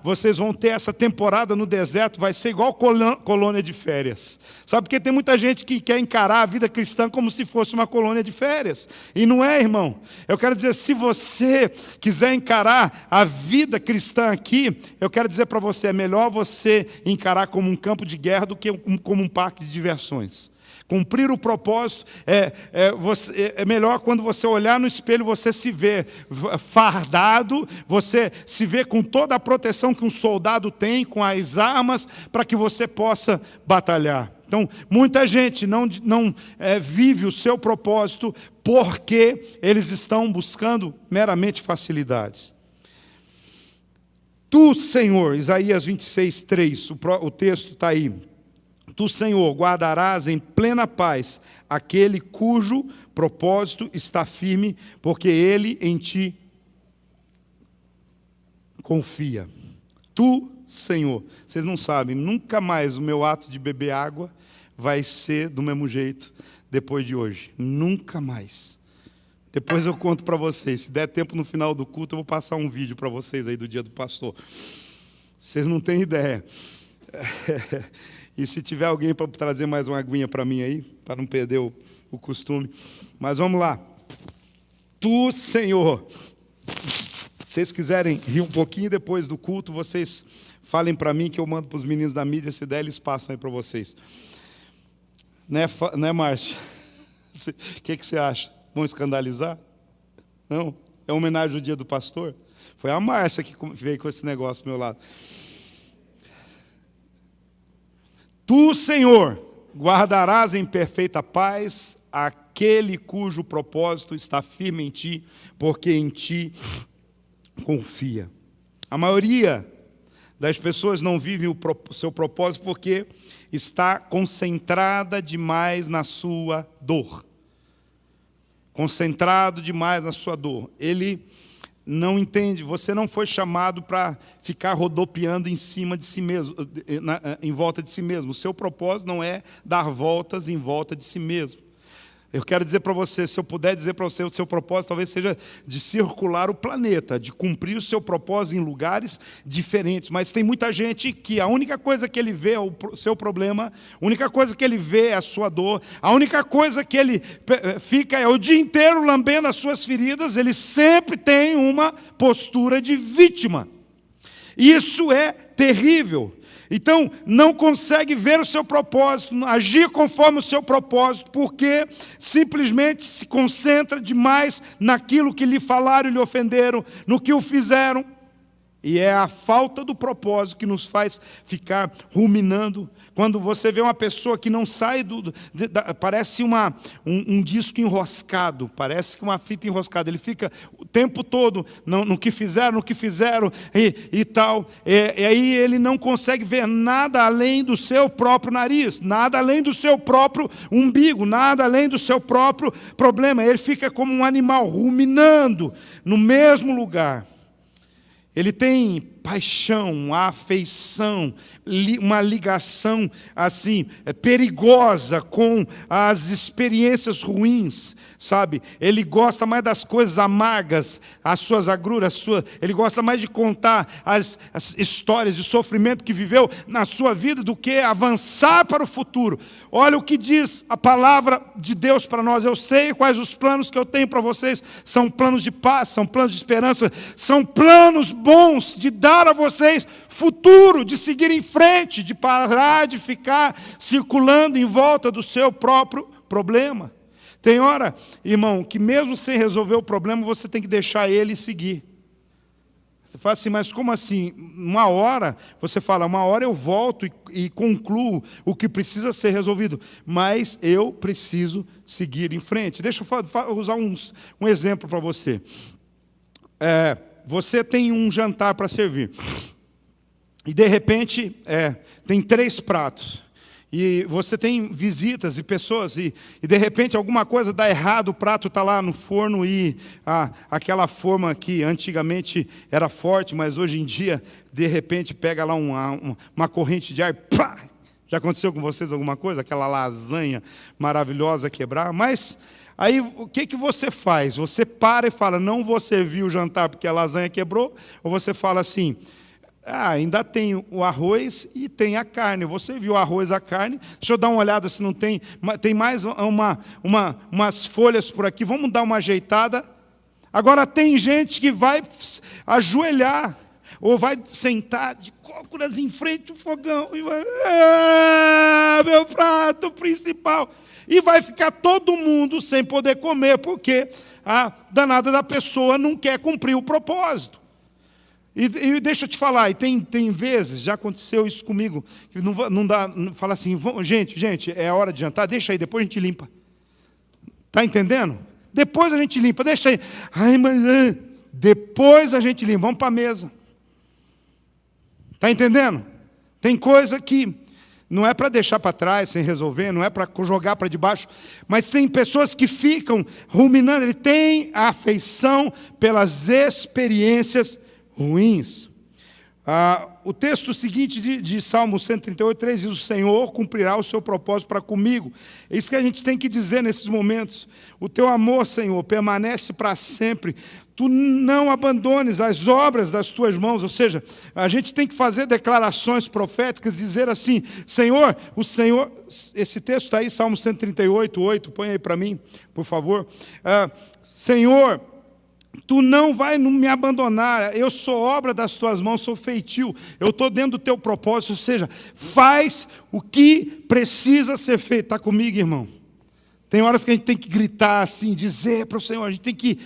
vocês vão ter essa temporada no deserto, vai ser igual colônia de férias. Sabe, porque tem muita gente que quer encarar a vida cristã como se fosse uma colônia de férias. E não é, irmão. Eu quero dizer, se você quiser encarar a vida cristã aqui, eu quero dizer para você, é melhor você encarar como um campo de guerra do que como um parque de diversões. Cumprir o propósito é melhor quando você olhar no espelho, você se vê fardado, você se vê com toda a proteção que um soldado tem, com as armas, para que você possa batalhar. Então, muita gente não vive o seu propósito porque eles estão buscando meramente facilidades. Tu, Senhor, Isaías 26:3, o texto está aí. Tu, Senhor, guardarás em plena paz aquele cujo propósito está firme, porque ele em ti confia. Tu, Senhor, vocês não sabem, nunca mais o meu ato de beber água vai ser do mesmo jeito depois de hoje. Nunca mais. Depois eu conto para vocês. Se der tempo no final do culto, eu vou passar um vídeo para vocês aí do dia do pastor. Vocês não têm ideia. E se tiver alguém para trazer mais uma aguinha para mim aí, para não perder o costume. Mas vamos lá. Tu, Senhor. Se vocês quiserem rir um pouquinho depois do culto, vocês falem para mim que eu mando para os meninos da mídia, se der, eles passam aí para vocês. Né, Márcia? O que você acha? Vão escandalizar? Não? É uma homenagem ao dia do pastor? Foi a Márcia que veio com esse negócio do meu lado. Tu, Senhor, guardarás em perfeita paz aquele cujo propósito está firme em ti, porque em ti confia. A maioria das pessoas não vive o seu propósito porque está concentrada demais na sua dor. Concentrado demais na sua dor. Ele não entende, você não foi chamado para ficar rodopiando em cima de si mesmo, em volta de si mesmo. O seu propósito não é dar voltas em volta de si mesmo. Eu quero dizer para você, se eu puder dizer para você, o seu propósito talvez seja de circular o planeta, de cumprir o seu propósito em lugares diferentes. Mas tem muita gente que a única coisa que ele vê é o seu problema, a única coisa que ele vê é a sua dor, a única coisa que ele fica é o dia inteiro lambendo as suas feridas, ele sempre tem uma postura de vítima. Isso é terrível. Então, não consegue ver o seu propósito, agir conforme o seu propósito, porque simplesmente se concentra demais naquilo que lhe falaram e lhe ofenderam, no que o fizeram. E é a falta do propósito que nos faz ficar ruminando. Quando você vê uma pessoa que não sai parece um disco enroscado, parece que uma fita enroscada. Ele fica o tempo todo no que fizeram e tal. E aí ele não consegue ver nada além do seu próprio nariz, nada além do seu próprio umbigo, nada além do seu próprio problema. Ele fica como um animal ruminando no mesmo lugar. Ele tem paixão, afeição, uma ligação assim perigosa com as experiências ruins, sabe? Ele gosta mais das coisas amargas, as suas agruras, ele gosta mais de contar as histórias de sofrimento que viveu na sua vida do que avançar para o futuro. Olha o que diz a palavra de Deus para nós. Eu sei quais os planos que eu tenho para vocês. São planos de paz, são planos de esperança, são planos bons de dar a vocês futuro, de seguir em frente, de parar de ficar circulando em volta do seu próprio problema. Tem hora, irmão, que mesmo sem resolver o problema, você tem que deixar ele seguir. Você fala assim, mas como assim? Uma hora, você fala, uma hora eu volto e concluo o que precisa ser resolvido, mas eu preciso seguir em frente. Deixa eu usar um exemplo para você. Você tem um jantar para servir. E, de repente, tem 3 pratos. E você tem visitas e pessoas, e de repente alguma coisa dá errado, o prato está lá no forno e aquela forma que antigamente era forte, mas hoje em dia, de repente, pega lá uma corrente de ar, pá! Já aconteceu com vocês alguma coisa? Aquela lasanha maravilhosa quebrar? Mas aí o que você faz? Você para e fala, não vou servir o jantar porque a lasanha quebrou? Ou você fala assim, ainda tem o arroz e tem a carne. Você viu o arroz e a carne? Deixa eu dar uma olhada se não tem. Tem mais umas folhas por aqui. Vamos dar uma ajeitada. Agora tem gente que vai ajoelhar ou vai sentar de cócoras em frente ao fogão e vai, meu prato principal. E vai ficar todo mundo sem poder comer porque a danada da pessoa não quer cumprir o propósito. E deixa eu te falar, e tem vezes, já aconteceu isso comigo, que não dá, fala assim, gente, é hora de jantar, deixa aí, depois a gente limpa. Está entendendo? Depois a gente limpa, deixa aí. Ai, mas depois a gente limpa, vamos para a mesa. Está entendendo? Tem coisa que não é para deixar para trás sem resolver, não é para jogar para debaixo, mas tem pessoas que ficam ruminando, ele tem a afeição pelas experiências ruins. O texto seguinte de Salmo 138:3 diz, o Senhor cumprirá o seu propósito para comigo. É isso que a gente tem que dizer nesses momentos. O teu amor, Senhor, permanece para sempre. Tu não abandones as obras das tuas mãos. Ou seja, a gente tem que fazer declarações proféticas, dizer assim, Senhor, o Senhor... Esse texto está aí, Salmo 138:8, põe aí para mim, por favor. Senhor, tu não vai me abandonar, eu sou obra das tuas mãos, sou feitio, eu estou dentro do teu propósito, ou seja, faz o que precisa ser feito. Está comigo, irmão? Tem horas que a gente tem que gritar assim, dizer para o Senhor, a gente tem que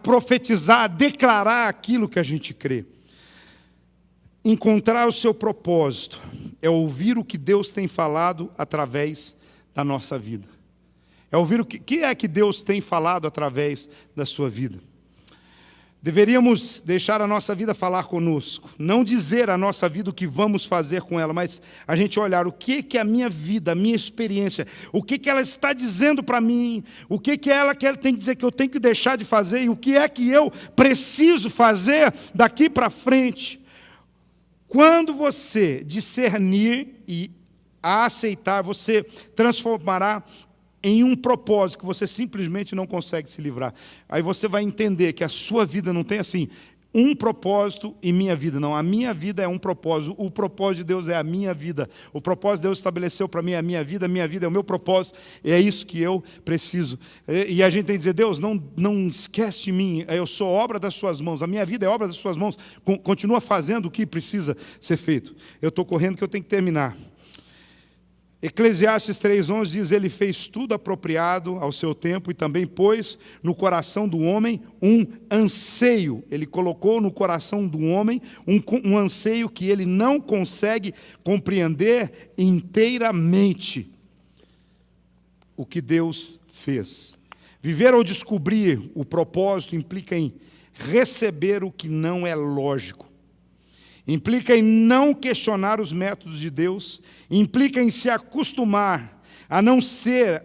profetizar, declarar aquilo que a gente crê. Encontrar o seu propósito é ouvir o que Deus tem falado através da nossa vida. É ouvir o que é que Deus tem falado através da sua vida. Deveríamos deixar a nossa vida falar conosco, não dizer a nossa vida o que vamos fazer com ela, mas a gente olhar o que é a minha vida, a minha experiência, o que ela está dizendo para mim, o que ela tem que dizer que eu tenho que deixar de fazer e o que é que eu preciso fazer daqui para frente. Quando você discernir e aceitar, você transformará em um propósito que você simplesmente não consegue se livrar. Aí você vai entender que a sua vida não tem assim, um propósito e minha vida. Não, a minha vida é um propósito, o propósito de Deus é a minha vida. O propósito de Deus estabeleceu para mim a minha vida é o meu propósito, e é isso que eu preciso. E a gente tem que dizer, Deus, não esquece de mim, eu sou obra das suas mãos, a minha vida é obra das suas mãos, continua fazendo o que precisa ser feito. Eu estou correndo que eu tenho que terminar. Eclesiastes 3:11 diz, ele fez tudo apropriado ao seu tempo e também pôs no coração do homem um anseio. Ele colocou no coração do homem um anseio que ele não consegue compreender inteiramente o que Deus fez. Viver ou descobrir o propósito implica em receber o que não é lógico. Implica em não questionar os métodos de Deus, implica em se acostumar a não ter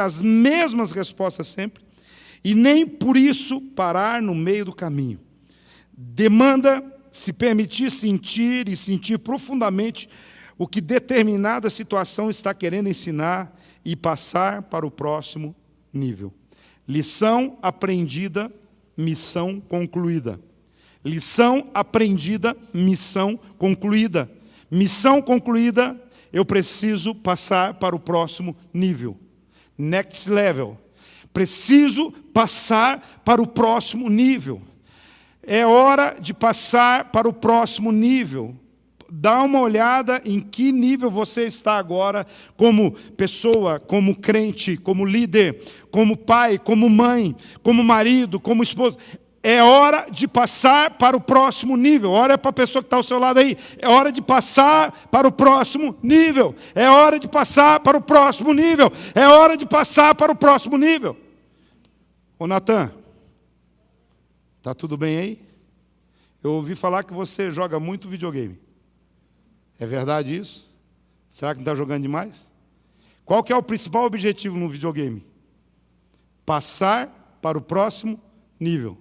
as mesmas respostas sempre, e nem por isso parar no meio do caminho. Demanda se permitir sentir e sentir profundamente o que determinada situação está querendo ensinar e passar para o próximo nível. Lição aprendida, missão concluída. Lição aprendida, missão concluída. Missão concluída, eu preciso passar para o próximo nível. Next level. Preciso passar para o próximo nível. É hora de passar para o próximo nível. Dá uma olhada em que nível você está agora, como pessoa, como crente, como líder, como pai, como mãe, como marido, como esposa. É hora de passar para o próximo nível. Olha para a pessoa que está ao seu lado aí. É hora de passar para o próximo nível. É hora de passar para o próximo nível. É hora de passar para o próximo nível. Ô Natan, está tudo bem aí? Eu ouvi falar que você joga muito videogame. É verdade isso? Será que não está jogando demais? Qual que é o principal objetivo no videogame? Passar para o próximo nível.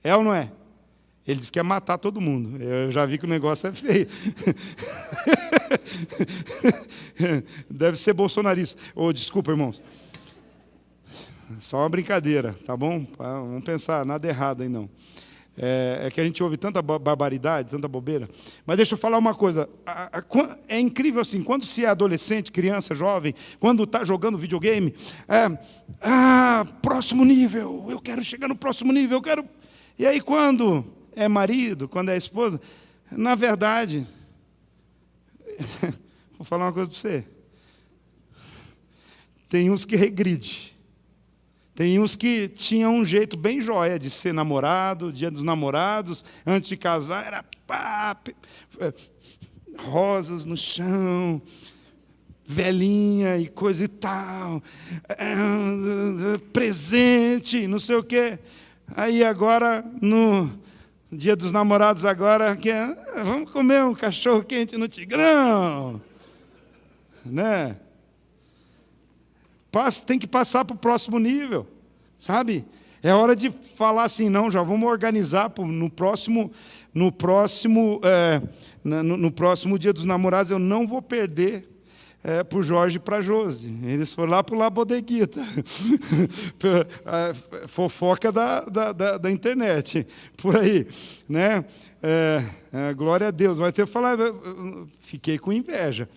É ou não é? Ele diz que quer matar todo mundo. Eu já vi que o negócio é feio. Deve ser bolsonarista. Desculpa, irmãos. Só uma brincadeira, tá bom? Vamos pensar, nada errado aí não. É que a gente ouve tanta barbaridade, tanta bobeira. Mas deixa eu falar uma coisa. É incrível assim, quando se é adolescente, criança, jovem, quando está jogando videogame, próximo nível, eu quero chegar no próximo nível, eu quero... E aí quando é marido, quando é esposa, na verdade, vou falar uma coisa para você. Tem uns que regride. Tem uns que tinham um jeito bem joia de ser namorado, dia dos namorados, antes de casar, era rosas no chão, velhinha e coisa e tal, presente, não sei o quê. Aí agora, no dia dos namorados, agora, vamos comer um cachorro quente no Tigrão, né? Tem que passar para o próximo nível, sabe? É hora de falar assim, não, já vamos organizar no próximo dia dos namorados, eu não vou perder para o Jorge e para a Josi. Eles foram lá para o La Bodeguita. Fofoca da internet, por aí, né? Glória a Deus. Vai ter que falar, fiquei com inveja.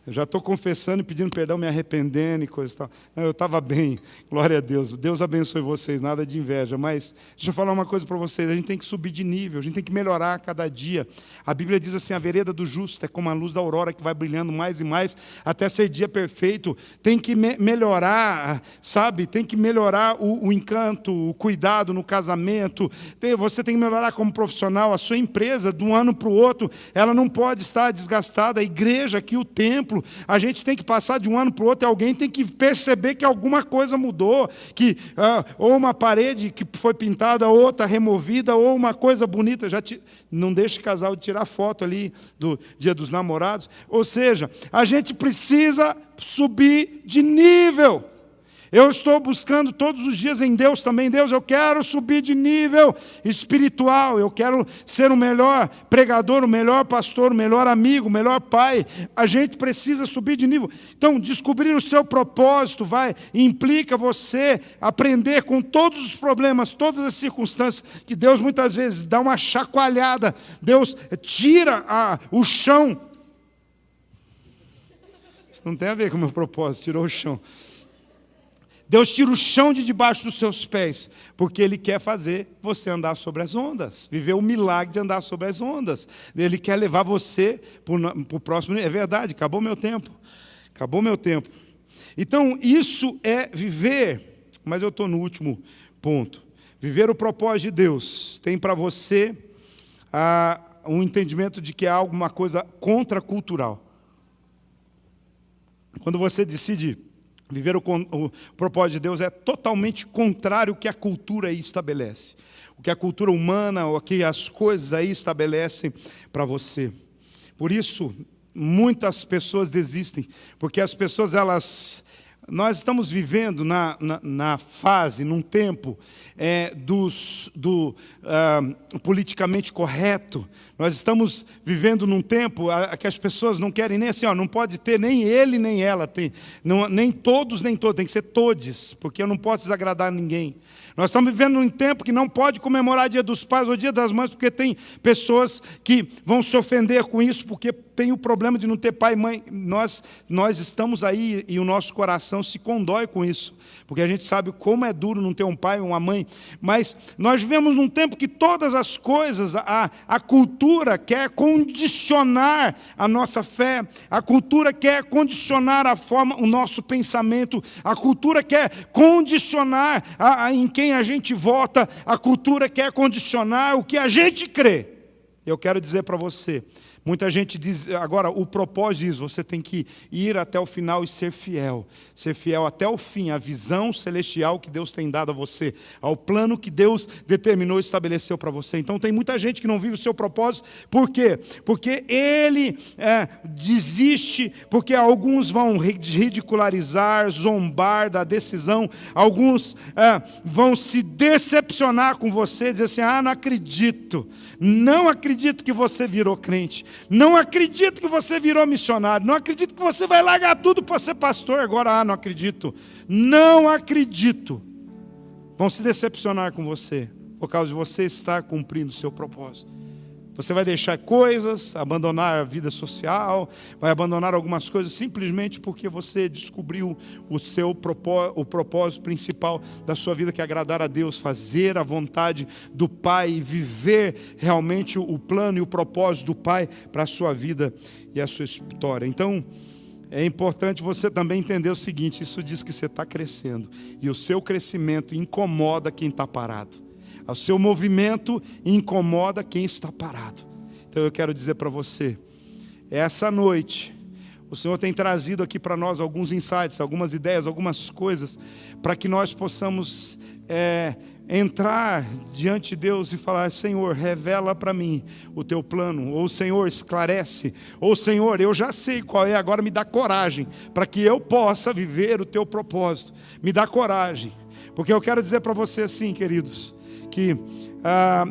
Eu já estou confessando e pedindo perdão, me arrependendo e coisa e tal. Eu estava bem, glória a Deus. Deus abençoe vocês, nada de inveja. Mas deixa eu falar uma coisa para vocês. A gente tem que subir de nível, a gente tem que melhorar a cada dia. A Bíblia diz assim, a vereda do justo é como a luz da aurora que vai brilhando mais e mais até ser dia perfeito. Tem que melhorar, sabe? Tem que melhorar o encanto, o cuidado no casamento. Você tem que melhorar como profissional. A sua empresa, de um ano para o outro, ela não pode estar desgastada. A igreja aqui, o templo, a gente tem que passar de um ano para o outro e alguém tem que perceber que alguma coisa mudou, que ou uma parede que foi pintada, outra removida, ou uma coisa bonita. Não deixe o casal de tirar foto ali do Dia dos Namorados. Ou seja, a gente precisa subir de nível. Eu estou buscando todos os dias em Deus também. Deus, eu quero subir de nível espiritual. Eu quero ser o melhor pregador, o melhor pastor, o melhor amigo, o melhor pai. A gente precisa subir de nível. Então, descobrir o seu propósito implica você aprender com todos os problemas, todas as circunstâncias, que Deus muitas vezes dá uma chacoalhada. Deus tira o chão. Isso não tem a ver com o meu propósito, tirou o chão. Deus tira o chão de debaixo dos seus pés, porque Ele quer fazer você andar sobre as ondas, viver o milagre de andar sobre as ondas. Ele quer levar você para o próximo nível. É verdade, acabou meu tempo. Então, isso é viver, mas eu estou no último ponto. Viver o propósito de Deus tem para você um entendimento de que é alguma coisa contracultural. Quando você decide viver o propósito de Deus, é totalmente contrário ao que a cultura aí estabelece. O que a cultura humana, o que as coisas aí estabelecem para você. Por isso, muitas pessoas desistem, porque as pessoas, nós estamos vivendo na fase, num tempo do politicamente correto. Nós estamos vivendo num tempo que as pessoas não querem nem assim, não pode ter nem ele nem ela, nem todos, tem que ser todes, porque eu não posso desagradar ninguém. Nós estamos vivendo num tempo que não pode comemorar Dia dos Pais ou Dia das Mães, porque tem pessoas que vão se ofender com isso, porque tem o problema de não ter pai e mãe. Nós estamos aí e o nosso coração se condói com isso, porque a gente sabe como é duro não ter um pai ou uma mãe. Mas nós vivemos num tempo que todas as coisas, a cultura quer condicionar a nossa fé, a cultura quer condicionar o nosso pensamento, a cultura quer condicionar em quem a gente vota, a cultura quer condicionar o que a gente crê. Eu quero dizer para você, Muita gente diz, agora o propósito diz, você tem que ir até o final e ser fiel até o fim, à visão celestial que Deus tem dado a você, ao plano que Deus determinou e estabeleceu para você. Então tem muita gente que não vive o seu propósito, por quê? Porque ele desiste, porque alguns vão ridicularizar, zombar da decisão, alguns vão se decepcionar com você, dizer assim, não acredito que você virou crente, não acredito que você virou missionário, não acredito que você vai largar tudo para ser pastor agora, não acredito. Vão se decepcionar com você, por causa de você estar cumprindo o seu propósito. Você vai deixar coisas, abandonar a vida social, vai abandonar algumas coisas simplesmente porque você descobriu o propósito principal da sua vida, que é agradar a Deus, fazer a vontade do Pai e viver realmente o plano e o propósito do Pai para a sua vida e a sua história. Então, é importante você também entender o seguinte, isso diz que você está crescendo e o seu crescimento incomoda quem está parado. O seu movimento incomoda quem está parado. Então eu quero dizer para você, essa noite, o Senhor tem trazido aqui para nós alguns insights, algumas ideias, algumas coisas, para que nós possamos entrar diante de Deus e falar, Senhor, revela para mim o teu plano, ou Senhor, esclarece, ou Senhor, eu já sei qual é, agora me dá coragem, para que eu possa viver o teu propósito. Me dá coragem, porque eu quero dizer para você assim, queridos, que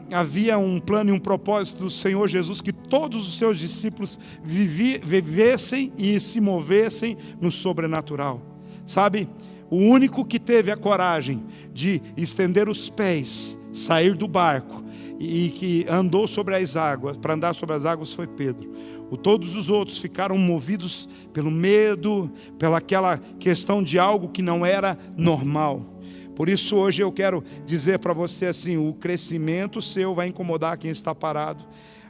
havia um plano e um propósito do Senhor Jesus, que todos os seus discípulos vivessem e se movessem no sobrenatural. Sabe, o único que teve a coragem de estender os pés, sair do barco e que andou sobre as águas, para andar sobre as águas, foi Pedro. Todos os outros ficaram movidos pelo medo, pelaquela questão de algo que não era normal. Por isso hoje eu quero dizer para você assim, o crescimento seu vai incomodar quem está parado.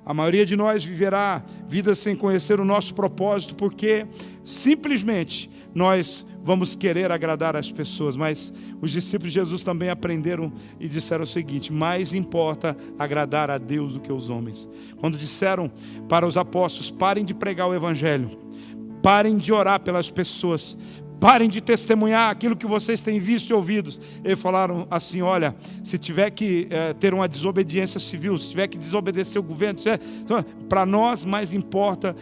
A maioria de nós viverá vidas sem conhecer o nosso propósito, porque simplesmente nós vamos querer agradar as pessoas. Mas os discípulos de Jesus também aprenderam e disseram o seguinte, mais importa agradar a Deus do que os homens. Quando disseram para os apóstolos, parem de pregar o evangelho, parem de orar pelas pessoas, parem de testemunhar aquilo que vocês têm visto e ouvido. Eles falaram assim, olha, se tiver que ter uma desobediência civil, se tiver que desobedecer o governo, para nós mais importa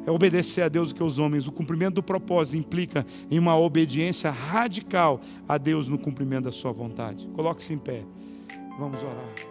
obedecer a Deus do que os homens. O cumprimento do propósito implica em uma obediência radical a Deus no cumprimento da sua vontade. Coloque-se em pé, vamos orar.